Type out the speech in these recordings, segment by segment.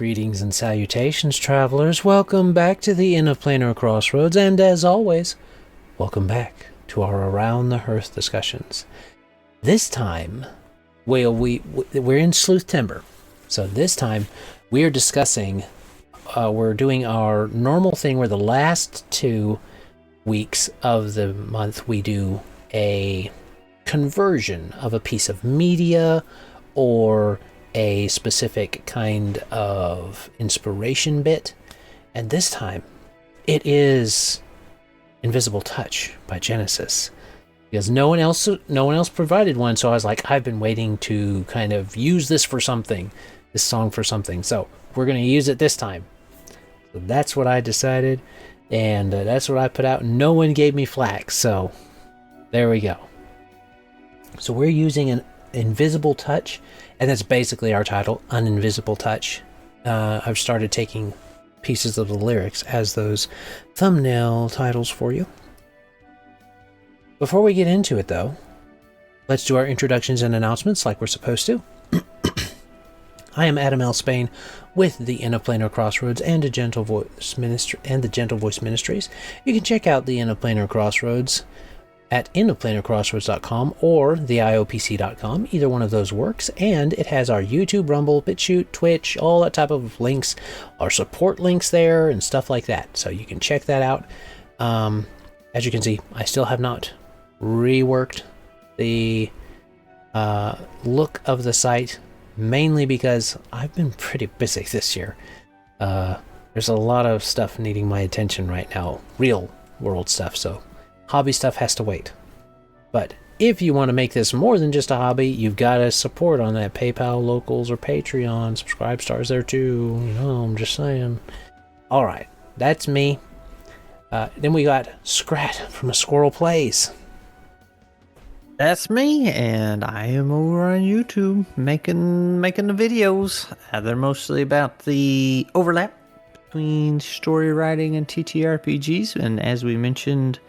Greetings and salutations, travelers. Welcome back to the Inn of Planar Crossroads, and as always, welcome back to our Around the Hearth discussions. This time, we're in SleuthTember, so this time we are discussing, we're doing our normal thing where the last 2 weeks of the month we do a conversion of a piece of media or a specific kind of inspiration bit, and this time it is Invisible Touch by Genesis, because no one else provided one. So I was like, I've been waiting to kind of use this song for something, so we're going to use it this time. So that's what I decided, and that's what I put out. No one gave me flack, so there we go. So we're using an Invisible Touch, and that's basically our title, An Invisible Touch. I've started taking pieces of the lyrics as those thumbnail titles for you. Before we get into it, though, let's do our introductions and announcements like we're supposed to. I am Adam L. Spain with the Inn of Planar Crossroads and the Gentle Voice Ministries. You can check out the Inn of Planar Crossroads at innofplanarcrossroads.com or theiopc.com. Either one of those works, and it has our YouTube, Rumble, BitChute, Twitch, all that type of links, our support links there, and stuff like that. So you can check that out. As you can see, I still have not reworked the look of the site, mainly because I've been pretty busy this year. There's a lot of stuff needing my attention right now, real world stuff, so hobby stuff has to wait. But if you want to make this more than just a hobby, you've got to support on that PayPal, Locals, or Patreon. Subscribe stars there too. I'm just saying. All right, that's me. Then we got Scrat from A Squirrel Plays. That's me, and I am over on YouTube making the videos. They're mostly about the overlap between story writing and TTRPGs, and as we mentioned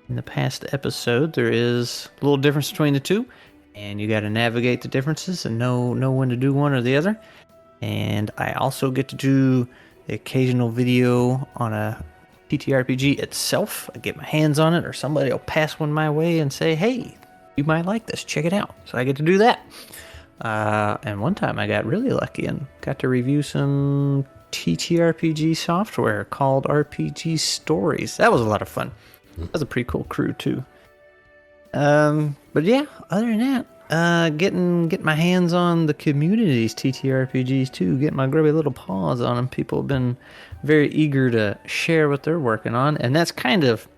in the past episode, there is a little difference between the two, and you got to navigate the differences and know when to do one or the other. And I also get to do the occasional video on a TTRPG itself. I get my hands on it, or somebody will pass one my way and say, hey, you might like this, check it out. So I get to do that. And one time I got really lucky and got to review some TTRPG software called RPG Stories. That was a lot of fun. That was a pretty cool crew too. But yeah, other than that, getting my hands on the community's TTRPGs too, getting my grubby little paws on them. People have been very eager to share what they're working on, and that's kind of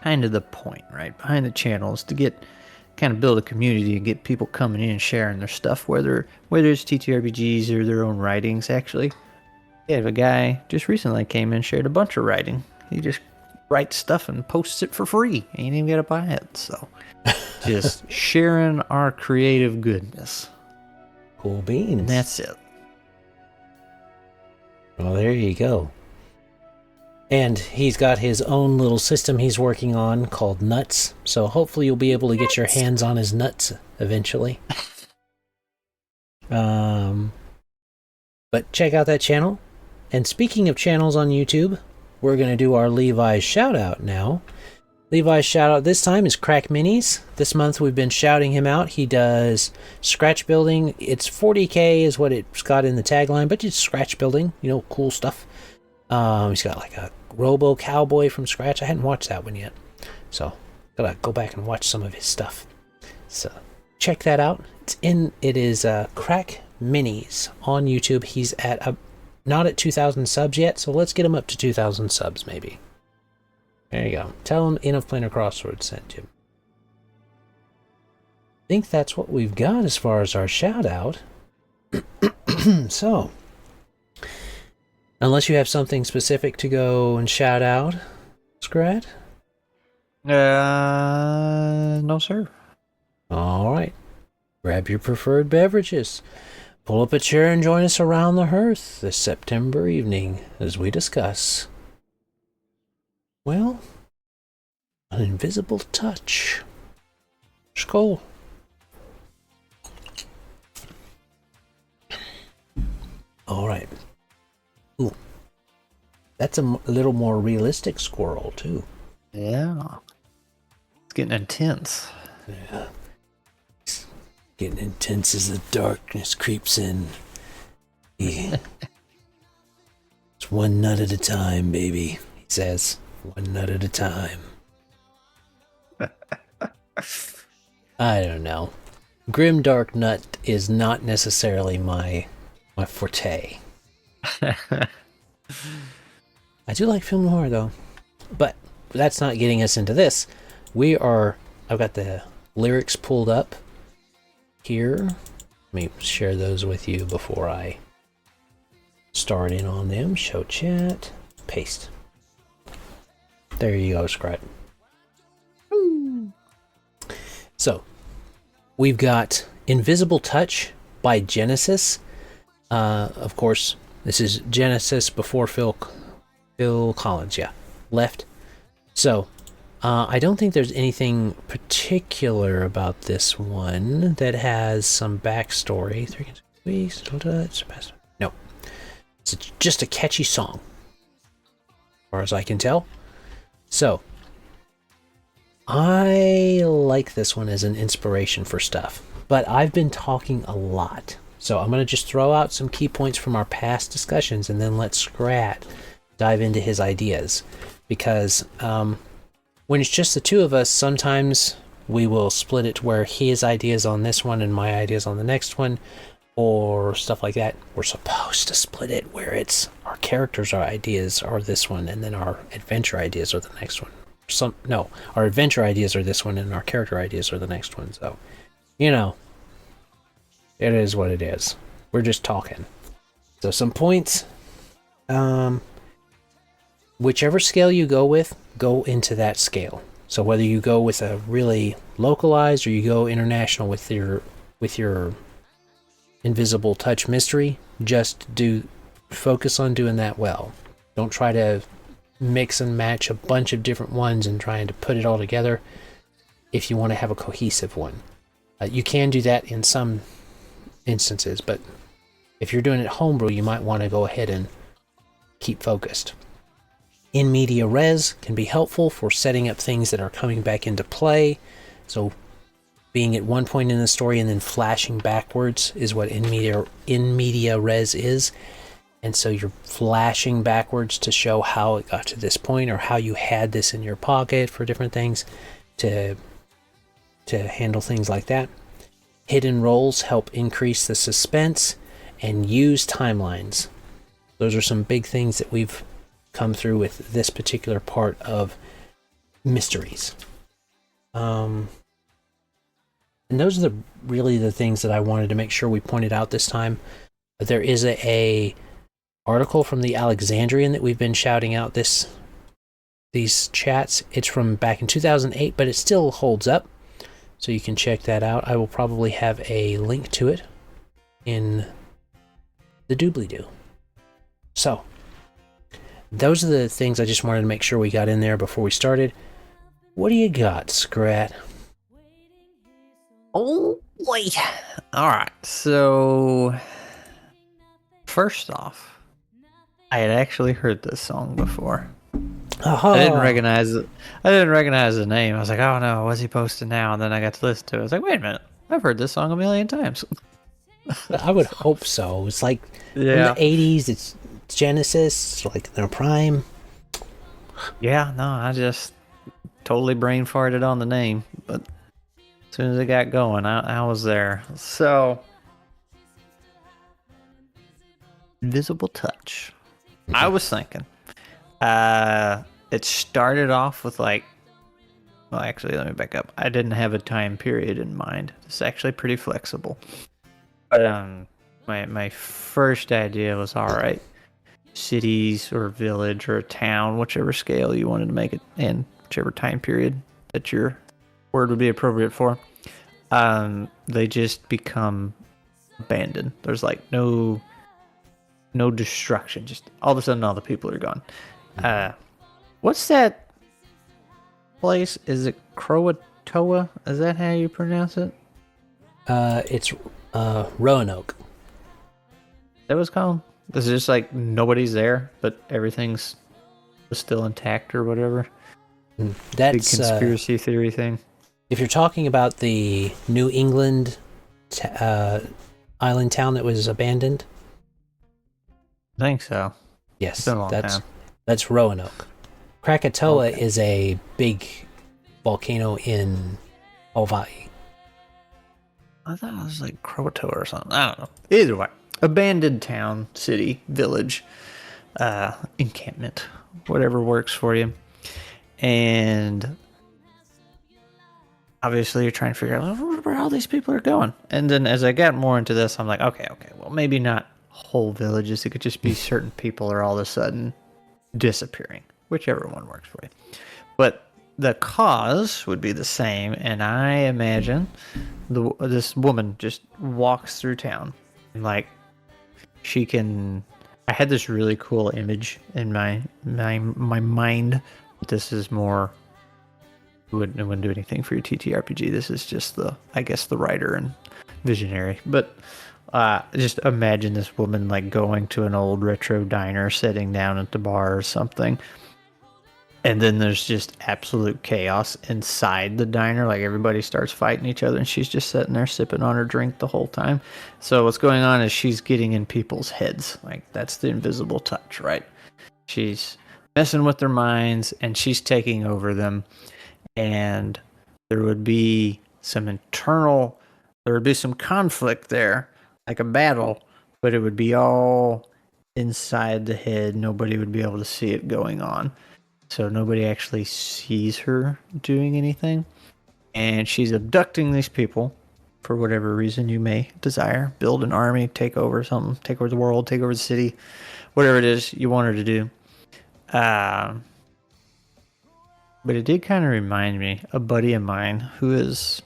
the point, right, behind the channel, is to build a community and get people coming in and sharing their stuff, whether it's TTRPGs or their own writings. Actually, I have a guy just recently came in and shared a bunch of writing. He just writes stuff and posts it for free. Ain't even gotta buy it. So just sharing our creative goodness. Cool beans. And that's it. Well, there you go. And he's got his own little system he's working on called Nuts. So hopefully you'll be able to get your hands on his nuts eventually. But check out that channel. And speaking of channels on YouTube, we're going to do our Levi's shout-out now. Levi's shout-out this time is Crackminis. This month we've been shouting him out. He does scratch building. It's 40K is what it's got in the tagline, but it's scratch building. Cool stuff. He's got like a Robo Cowboy from scratch. I hadn't watched that one yet, so gotta go back and watch some of his stuff. So check that out. It is Crackminis on YouTube. He's at not at 2,000 subs yet, so let's get him up to 2,000 subs maybe. There you go. Tell him Inn of Planar Crossroads sent him. I think that's what we've got as far as our shout out. So, unless you have something specific to go and shout out, Scrat? No, sir. All right. Grab your preferred beverages. Pull up a chair and join us around the hearth this September evening as we discuss, well, An Invisible Touch. Skål. All right. Ooh. That's a little more realistic squirrel, too. Yeah. It's getting intense. Yeah. It's getting intense as the darkness creeps in. Yeah. It's one nut at a time, baby, he says. One nut at a time. I don't know. Grim Dark Nut is not necessarily my forte. I do like film noir, though. But that's not getting us into this. I've got the lyrics pulled up here. Let me share those with you before I start in on them. Show chat. Paste. There you go, Scrat. So, we've got Invisible Touch by Genesis. Of course, this is Genesis before Phil Collins, left. So, I don't think there's anything particular about this one that has some backstory. 3 weeks, no. It's just a catchy song, as far as I can tell. So, I like this one as an inspiration for stuff, but I've been talking a lot. So I'm going to just throw out some key points from our past discussions and then let Scrat dive into his ideas. Because when it's just the two of us, sometimes we will split it where his ideas on this one and my ideas on the next one, or stuff like that. We're supposed to split it where it's our characters' ideas are this one and then our adventure ideas are the next one. Our adventure ideas are this one and our character ideas are the next one. So, it is what it is. We're just talking. So some points. Whichever scale you go with, go into that scale. So whether you go with a really localized or you go international with your Invisible Touch mystery, just focus on doing that well. Don't try to mix and match a bunch of different ones and trying to put it all together if you want to have a cohesive one. You can do that in some instances, but if you're doing it homebrew, you might want to go ahead and keep focused. In media res can be helpful for setting up things that are coming back into play. So being at one point in the story and then flashing backwards is what in media res is. And so you're flashing backwards to show how it got to this point or how you had this in your pocket for different things to handle things like that. Hidden roles help increase the suspense and use timelines. Those are some big things that we've come through with this particular part of mysteries. And those are really the things that I wanted to make sure we pointed out this time. There is a article from the Alexandrian that we've been shouting out these chats. It's from back in 2008, but it still holds up, so you can check that out. I will probably have a link to it in the doobly-doo. So those are the things I just wanted to make sure we got in there before we started. What do you got, Scrat? Oh boy. Alright, so first off, I had actually heard this song before. Uh-huh. I didn't recognize it. I didn't recognize the name. I was like, oh no, what's he posting now? And then I got to listen to it. I was like, wait a minute, I've heard this song a million times. I would hope so. It's like in Yeah. the 80s, it's Genesis, like their prime. Yeah, no, I just totally brain farted on the name, but as soon as it got going, I was there. So, Invisible Touch. I was thinking, it started off with well, actually, let me back up. I didn't have a time period in mind. It's actually pretty flexible. But my first idea was, all right, cities or village or a town, whichever scale you wanted to make it in, whichever time period that your word would be appropriate for, they just become abandoned. There's no destruction. Just all of a sudden, all the people are gone. What's that place? Is it Croatoa? Is that how you pronounce it? It's Roanoke. That was called This is just like nobody's there, but everything's still intact or whatever. That's big conspiracy theory thing. If you're talking about the New England island town that was abandoned, I think so. yes, It's been a long time. That's Roanoke. Krakatoa is a big volcano in Hawaii. I thought it was like Krakatoa or something. I don't know. Either way, abandoned town, city, village, encampment, whatever works for you. And obviously you're trying to figure out where all these people are going. And then as I got more into this, I'm like, okay, well, maybe not whole villages. It could just be certain people are all of a sudden disappearing, whichever one works for you. But the cause would be the same, and I imagine this woman just walks through town, and like she can. I had this really cool image in my mind. This is more. It wouldn't do anything for your TTRPG. This is just the writer and visionary. But just imagine this woman like going to an old retro diner, sitting down at the bar or something. And then there's just absolute chaos inside the diner. Like everybody starts fighting each other and she's just sitting there sipping on her drink the whole time. So what's going on is she's getting in people's heads. Like that's the invisible touch, right? She's messing with their minds and she's taking over them. And there would be some conflict there, like a battle, but it would be all inside the head. Nobody would be able to see it going on. So nobody actually sees her doing anything. And she's abducting these people for whatever reason you may desire. Build an army, take over something, take over the world, take over the city, whatever it is you want her to do. But it did kind of remind me, a buddy of mine who is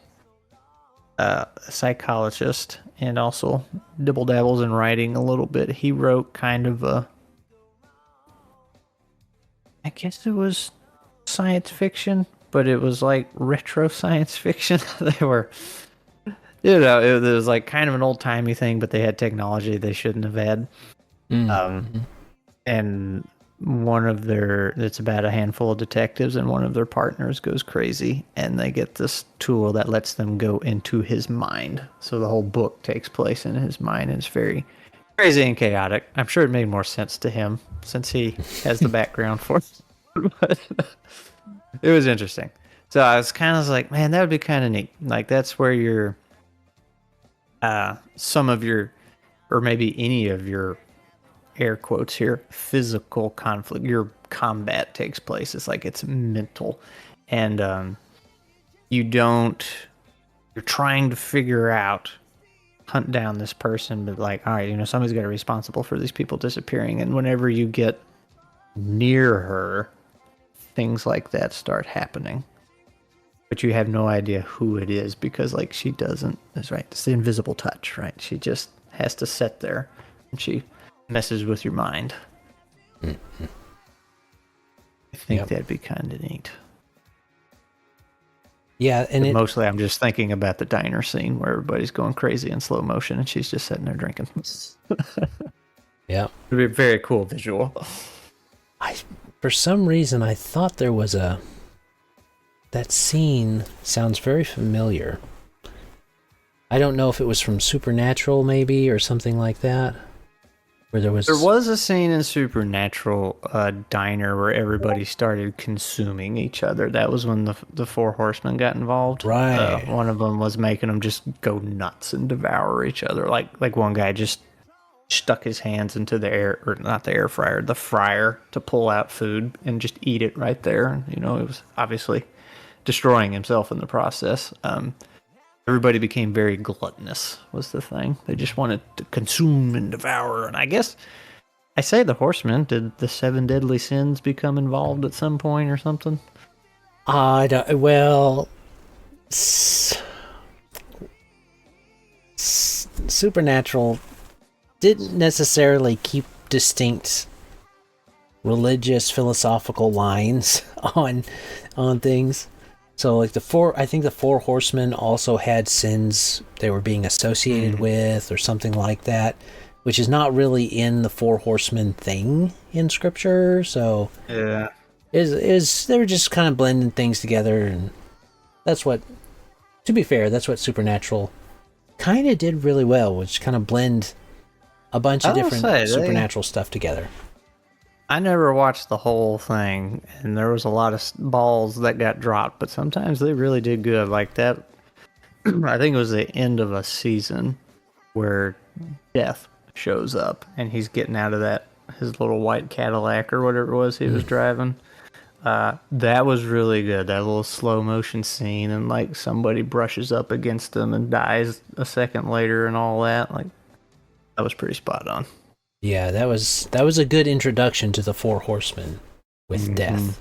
a psychologist and also dibble dabbles in writing a little bit. He wrote kind of I guess it was science fiction, but it was like retro science fiction. They were, it was like kind of an old timey thing, but they had technology they shouldn't have had. And it's about a handful of detectives, and one of their partners goes crazy, and they get this tool that lets them go into his mind. So the whole book takes place in his mind, and it's very crazy and chaotic. I'm sure it made more sense to him since he has the background for it. But it was interesting. So I was kind of like, man, that would be kind of neat. Like that's where your some of your, or maybe any of your, air quotes here, physical conflict, your combat takes place. It's like it's mental, and you're trying to figure out, hunt down this person, but like, all right, somebody's got to be responsible for these people disappearing. And whenever you get near her, things like that start happening, but you have no idea who it is because like she doesn't. That's right. It's the invisible touch, right? She just has to sit there, and she messes with your mind. Mm-hmm. I think that'd be kind of neat. Yeah, and mostly I'm just thinking about the diner scene where everybody's going crazy in slow motion and she's just sitting there drinking. Yeah. It'd be a very cool visual. For some reason, I thought there was that scene sounds very familiar. I don't know if it was from Supernatural maybe or something like that. Where there was a scene in Supernatural diner where everybody started consuming each other. That was when the Four Horsemen got involved. Right. One of them was making them just go nuts and devour each other. Like one guy just stuck his hands into the fryer to pull out food and just eat it right there. It was obviously destroying himself in the process. Everybody became very gluttonous, was the thing. They just wanted to consume and devour. And I guess I say the horsemen, did the 7 deadly sins become involved at some point or something? Supernatural didn't necessarily keep distinct religious philosophical lines on things. So like the four horsemen also had sins they were being associated with or something like that. which is not really in the Four Horsemen thing in Scripture. So Yeah. they're just kind of blending things together, and that's what, to be fair, that's what Supernatural kind of did really well, which kind of blend a bunch of different supernatural stuff together. I never watched the whole thing, and there was a lot of balls that got dropped, but sometimes they really did good. Like that, I think it was the end of a season where Death shows up, and he's getting out of his little white Cadillac or whatever it was he was driving. That was really good. That little slow motion scene, and like somebody brushes up against him and dies a second later, and all that. Like that was pretty spot on. Yeah, that was a good introduction to the Four Horsemen with Death.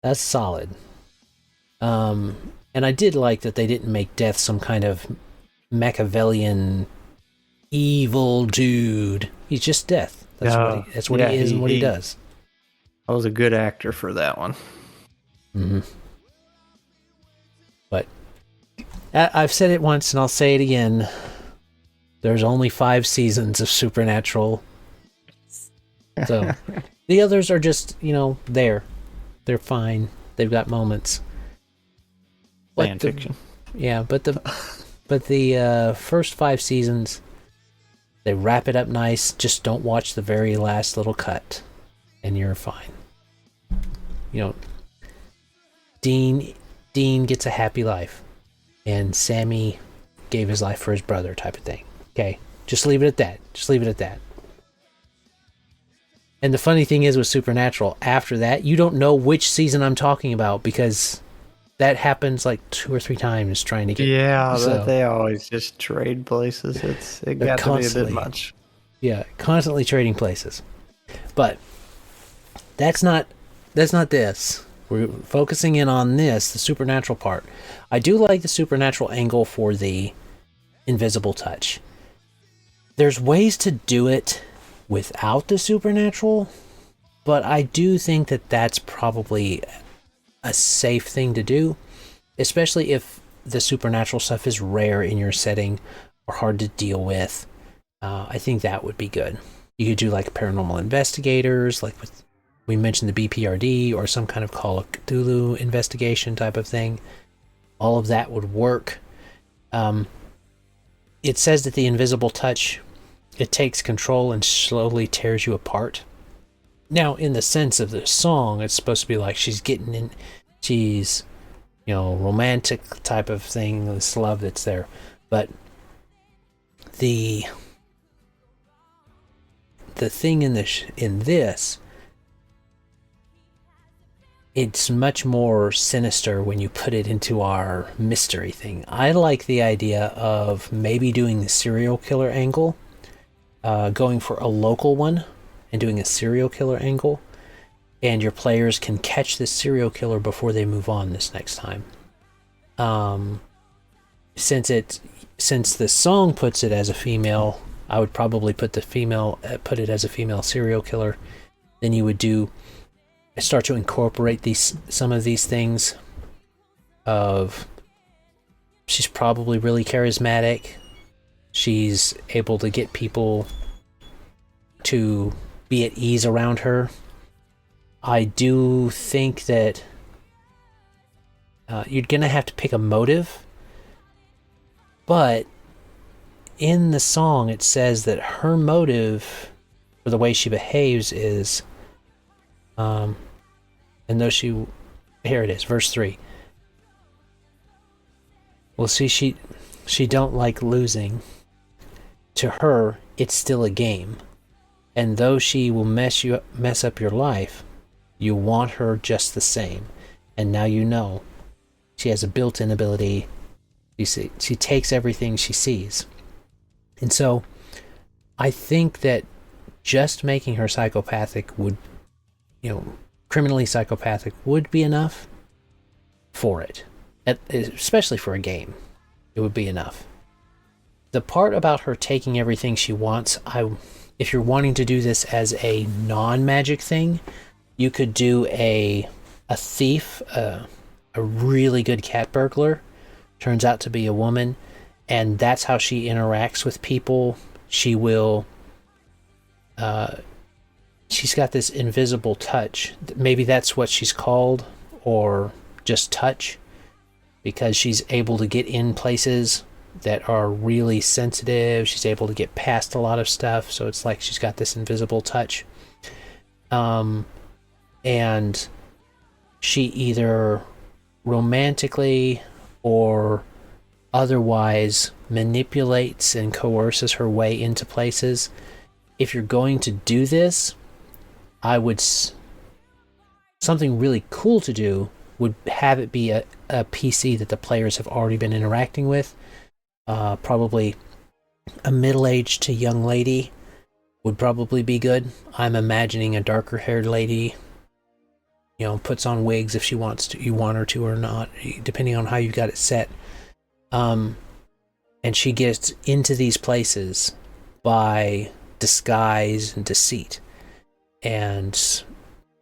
That's solid. And I did like that they didn't make Death some kind of Machiavellian evil dude. He's just Death. That's what he is and what he does. I was a good actor for that one. But I've said it once and I'll say it again. There's only 5 seasons of Supernatural. So the others are just, there. They're fine. They've got moments. Fan fiction. Yeah, but the first 5 seasons, they wrap it up nice. Just don't watch the very last little cut, and you're fine. Dean gets a happy life, and Sammy gave his life for his brother, type of thing. Okay, just leave it at that. And the funny thing is with Supernatural, after that, you don't know which season I'm talking about because that happens like 2 or 3 times trying to get... Yeah, so, they always just trade places. It got to be a bit much. Yeah, constantly trading places. But that's not this. We're focusing in on this, the supernatural part. I do like the supernatural angle for the invisible touch. There's ways to do it without the supernatural, but I do think that that's probably a safe thing to do, especially if the supernatural stuff is rare in your setting or hard to deal with. I think that would be good. You could do like paranormal investigators, like we mentioned the BPRD, or some kind of Call of Cthulhu investigation type of thing. All of that would work. It says that the invisible touch, it takes control and slowly tears you apart. Now, in the sense of the song, it's supposed to be like she's getting in, she's, romantic type of thing, this love that's there. But the thing in this, it's much more sinister when you put it into our mystery thing. I like the idea of maybe doing the serial killer angle, going for a local one and doing a serial killer angle, and your players can catch this serial killer before they move on this next time. Since the song puts it as a female, I would probably put it as a female serial killer. Then you would start to incorporate some of these things of she's probably really charismatic. She's able to get people to be at ease around her. I do think that you're going to have to pick a motive, but in the song it says that her motive for the way she behaves is and though here it is, verse 3. Well, see, she don't like losing. To her, it's still a game. And though she will mess up your life, you want her just the same. And now you know she has a built-in ability. You see, she takes everything she sees. And so I think that just making her psychopathic would, criminally psychopathic would be enough for it. Especially for a game. It would be enough. The part about her taking everything she wants, if you're wanting to do this as a non-magic thing, you could do a thief, a really good cat burglar, turns out to be a woman, and that's how she interacts with people. She will she's got this invisible touch. Maybe that's what she's called, or just touch, because she's able to get in places that are really sensitive. She's able to get past a lot of stuff, so it's like she's got this invisible touch. And she either romantically or otherwise manipulates and coerces her way into places. If you're going to do this, something really cool to do would have it be a PC that the players have already been interacting with. Probably a middle-aged to young lady would probably be good. I'm imagining a darker-haired lady, puts on wigs if she wants to, you want her to or not, depending on how you got it set. And she gets into these places by disguise and deceit. And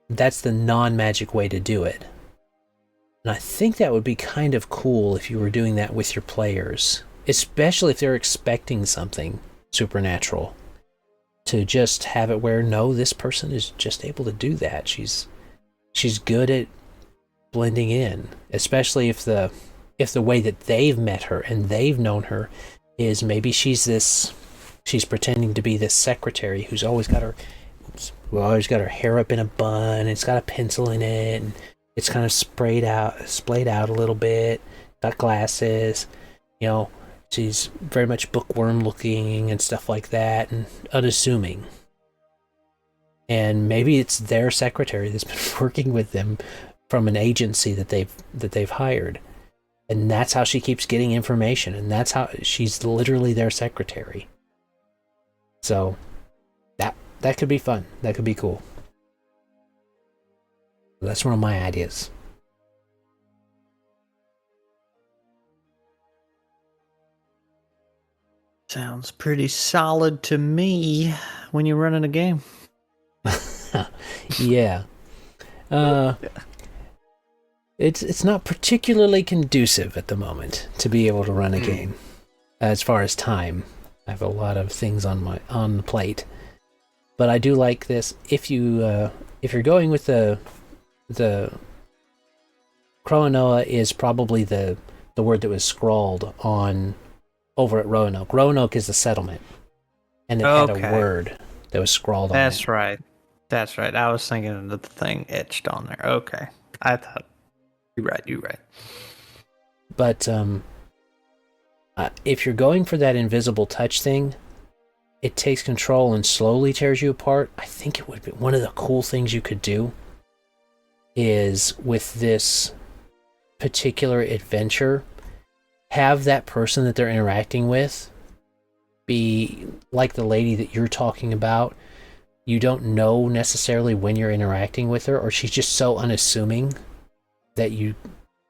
that's the non-magic way to do it. And I think that would be kind of cool if you were doing that with your players, especially if they're expecting something supernatural. To just have it where, no, this person is just able to do that. She's good at blending in, especially if the way that they've met her and they've known her is maybe she's pretending to be this secretary who's always got her hair up in a bun, and it's got a pencil in it, and it's kind of splayed out a little bit, got glasses, she's very much bookworm looking and stuff like that, and unassuming. And maybe it's their secretary that's been working with them from an agency that they've hired. And that's how she keeps getting information, and that's how she's literally their secretary. So that could be fun. That could be cool. That's one of my ideas. Sounds pretty solid to me when you're running a game. Yeah. It's not particularly conducive at the moment to be able to run a game. As far as time, I have a lot of things on the plate. But I do like this. If you're going with the Kroanoa is probably the word that was scrawled on over at Roanoke. Roanoke is the settlement, and it had a word that was scrawled on it. That's right. I was thinking of the thing etched on there. Okay, I thought you're right. But if you're going for that invisible touch thing, it takes control and slowly tears you apart. I think it would be one of the cool things you could do is with this particular adventure, have that person that they're interacting with be like the lady that you're talking about. You don't know necessarily when you're interacting with her, or she's just so unassuming that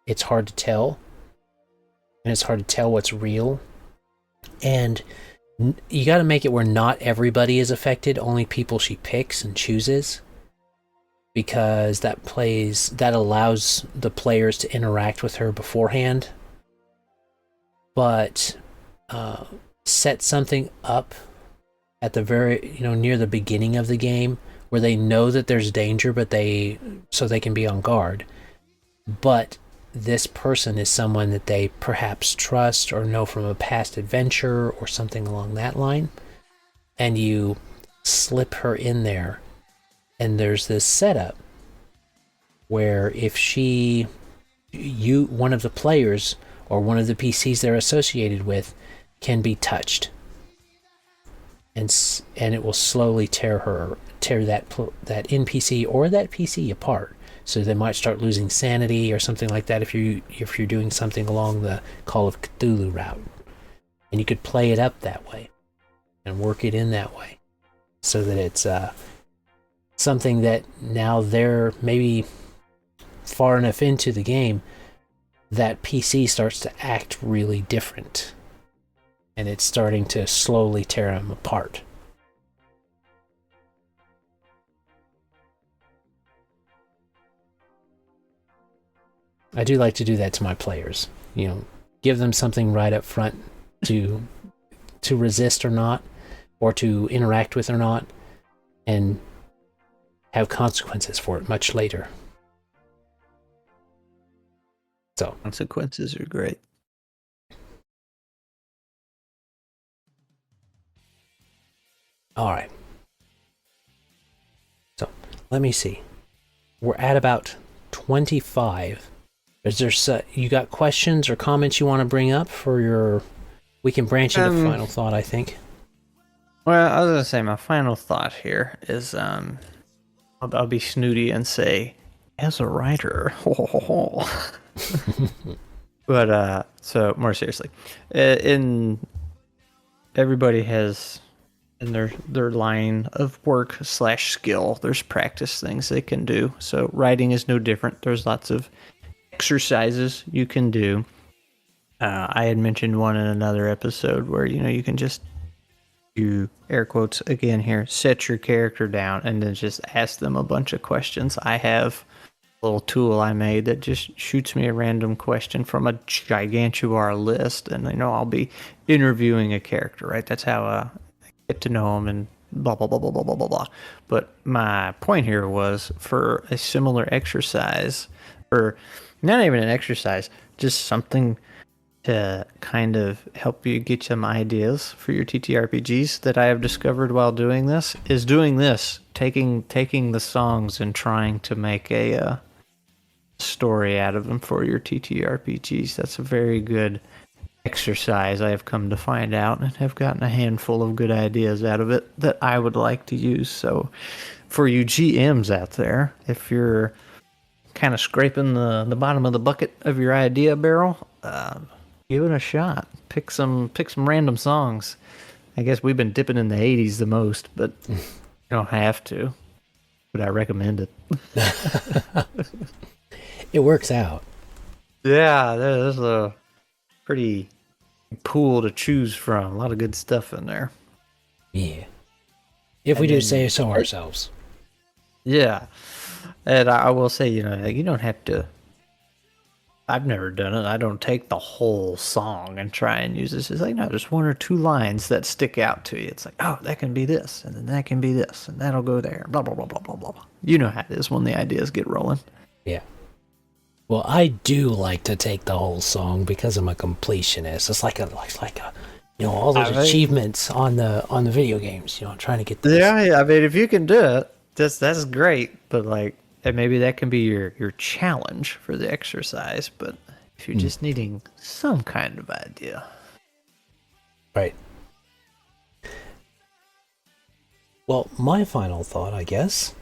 it's hard to tell. And it's hard to tell what's real. And you got to make it where not everybody is affected, only people she picks and chooses, because that allows the players to interact with her beforehand. But set something up at the very, near the beginning of the game where they know that there's danger, so they can be on guard. But this person is someone that they perhaps trust or know from a past adventure or something along that line, and you slip her in there, and there's this setup where if one of the players or one of the PCs they're associated with can be touched, and it will slowly tear that NPC or that PC apart. So they might start losing sanity or something like that if you're doing something along the Call of Cthulhu route. And you could play it up that way and work it in that way so that it's something that now they're maybe far enough into the game that PC starts to act really different. And it's starting to slowly tear them apart. I do like to do that to my players. Give them something right up front to resist or not, or to interact with or not, and have consequences for it much later. So consequences are great. All right. So let me see. We're at about 25. Is there you got questions or comments you want to bring up for your? We can branch into final thought, I think. Well, I was gonna say my final thought here is I'll be snooty and say, as a writer, but so more seriously, in everybody has in their line of work / skill, there's practice things they can do. So writing is no different. There's lots of exercises you can do. I had mentioned one in another episode where you can just, you air quotes again here, set your character down and then just ask them a bunch of questions. I have a little tool I made that just shoots me a random question from a gigantuar list, and I'll be interviewing a character, right? That's how I get to know them and blah blah blah blah blah blah blah blah. But my point here was for a similar exercise, or not even an exercise, just something to kind of help you get some ideas for your TTRPGs that I have discovered while doing this, is taking the songs and trying to make a story out of them for your TTRPGs. That's a very good exercise, I have come to find out, and have gotten a handful of good ideas out of it that I would like to use. So for you GMs out there, if you're kind of scraping the bottom of the bucket of your idea barrel, give it a shot. Pick some random songs. I guess we've been dipping in the 80s the most, but you don't have to. But I recommend it. It works out. Yeah, there's a pretty pool to choose from. A lot of good stuff in there. Yeah. If we do say so ourselves. Yeah. And I will say, you don't have to. I've never done it. I don't take the whole song and try and use this. It's like, no, there's one or two lines that stick out to you. It's like, oh, that can be this, and then that can be this, and that'll go there. Blah, blah, blah, blah, blah, blah. You know how it is when the ideas get rolling. Yeah. Well, I do like to take the whole song because I'm a completionist. It's like all those achievements on the video games, trying to get this. Yeah, I mean, if you can do it, that's great. But and maybe that can be your challenge for the exercise. But if you're just needing some kind of idea, right? Well, my final thought, I guess,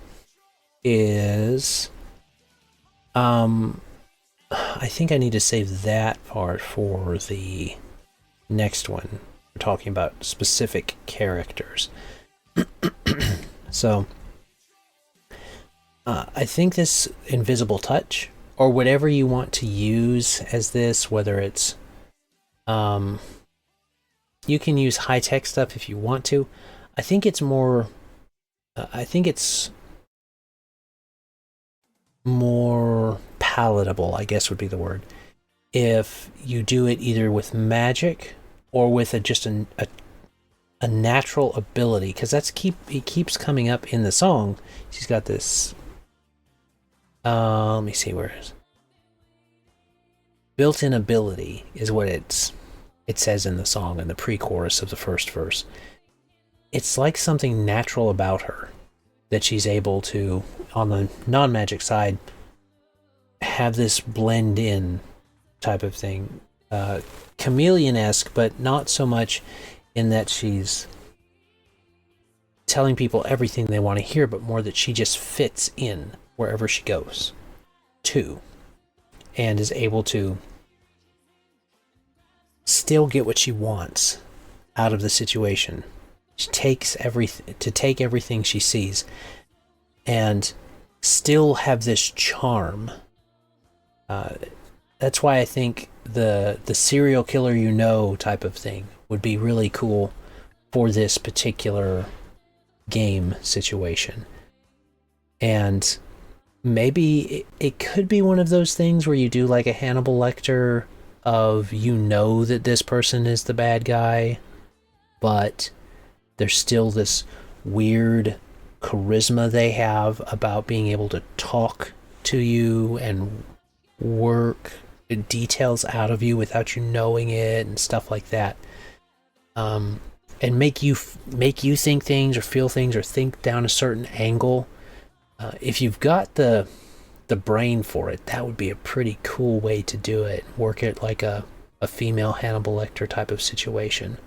is, I think I need to save that part for the next one. We're talking about specific characters. So, I think this invisible touch, or whatever you want to use as this, whether it's, you can use high-tech stuff if you want to. I think it's more palatable, I guess would be the word, if you do it either with magic or with just a natural ability, because it keeps coming up in the song. She's got this, let me see where it is. Built-in ability is what it says in the song, in the pre-chorus of the first verse. It's like something natural about her that she's able to, on the non-magic side, have this blend in type of thing. Chameleon-esque, but not so much in that she's telling people everything they want to hear, but more that she just fits in wherever she goes to, and is able to still get what she wants out of the situation. She takes everything she sees and still have this charm. That's why I think the serial killer type of thing would be really cool for this particular game situation. And maybe it could be one of those things where you do like a Hannibal Lecter of that this person is the bad guy, but there's still this weird charisma they have about being able to talk to you and work details out of you without you knowing it and stuff like that, and make you think things or feel things or think down a certain angle. If you've got the brain for it, that would be a pretty cool way to do it. Work it like a female Hannibal Lecter type of situation.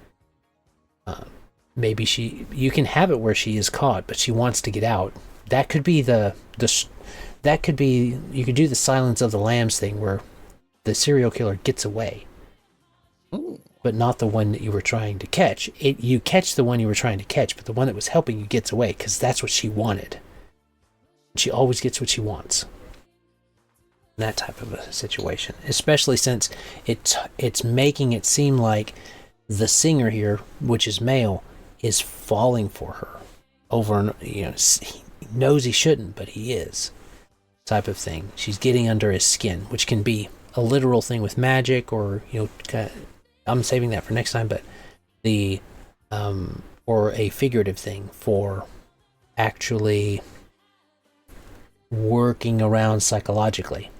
Maybe you can have it where she is caught, but she wants to get out. That could be you could do the Silence of the Lambs thing where the serial killer gets away. Ooh. But not the one that you were trying to catch. You catch the one you were trying to catch, but the one that was helping you gets away because that's what she wanted. She always gets what she wants. That type of a situation, especially since it's making it seem like the singer here, which is male, is falling for her over and he knows he shouldn't, but he is, type of thing. She's getting under his skin, which can be a literal thing with magic, or I'm saving that for next time, but or a figurative thing for actually working around psychologically,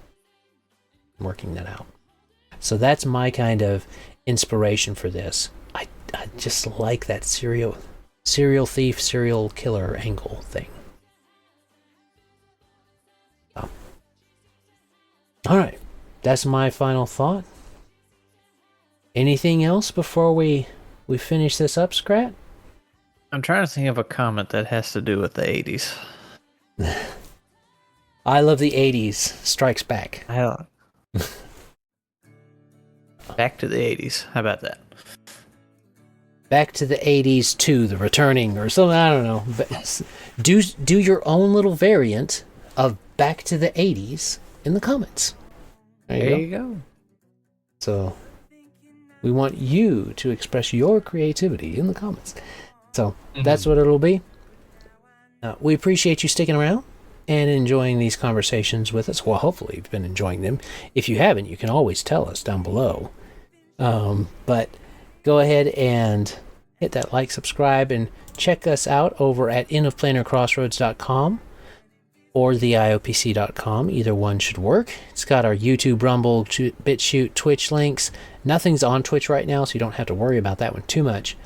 working that out. So that's my kind of inspiration for this. I just like that serial thief, serial killer angle thing. So. All right, that's my final thought. Anything else before we finish this up, Scrat? I'm trying to think of a comment that has to do with the 80s. I love the 80s. Strikes back. Back to the 80s. How about that? Back to the 80s 2, The Returning, or something, I don't know. Do your own little variant of Back to the 80s in the comments. There you go. So, we want you to express your creativity in the comments. So, that's what it'll be. We appreciate you sticking around and enjoying these conversations with us. Well, hopefully you've been enjoying them. If you haven't, you can always tell us down below. But go ahead and hit that like, subscribe, and check us out over at inofplanarcrossroads.com or theiopc.com. Either one should work. It's got our YouTube, Rumble, BitChute, Twitch links. Nothing's on Twitch right now, so you don't have to worry about that one too much.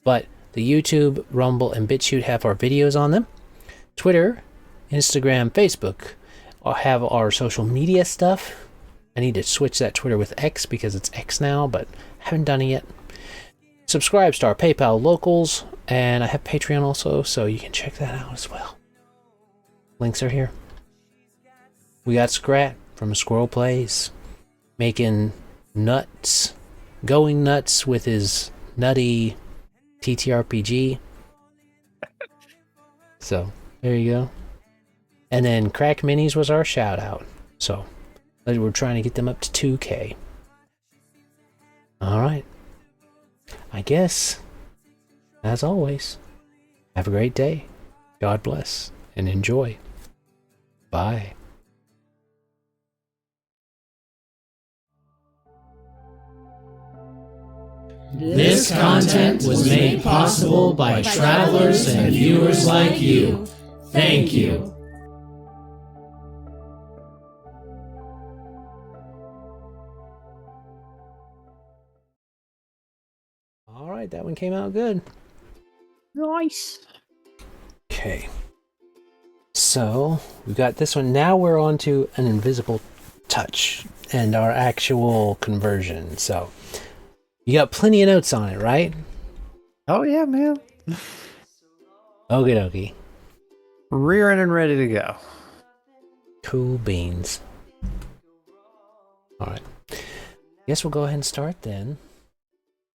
But the YouTube, Rumble, and BitChute have our videos on them. Twitter, Instagram, Facebook have our social media stuff. I need to switch that Twitter with X because it's X now, but haven't done it yet. Subscribe to our PayPal locals, and I have Patreon also, so you can check that out as well. Links are here. We got Scrat from Squirrel Plays making nuts, going nuts with his nutty TTRPG. So, there you go. And then Crackminis was our shout out. So, we're trying to get them up to 2K. Alright. I guess, as always, have a great day. God bless and enjoy. Bye. This content was made possible by travelers and viewers like you. Thank you. Alright, that one came out good. Nice. Okay. So, we've got this one. Now we're on to an invisible touch and our actual conversion. So, you got plenty of notes on it, right? Oh, yeah, man. Okie dokie. Rearing and ready to go. Cool beans. Alright. Guess we'll go ahead and start then.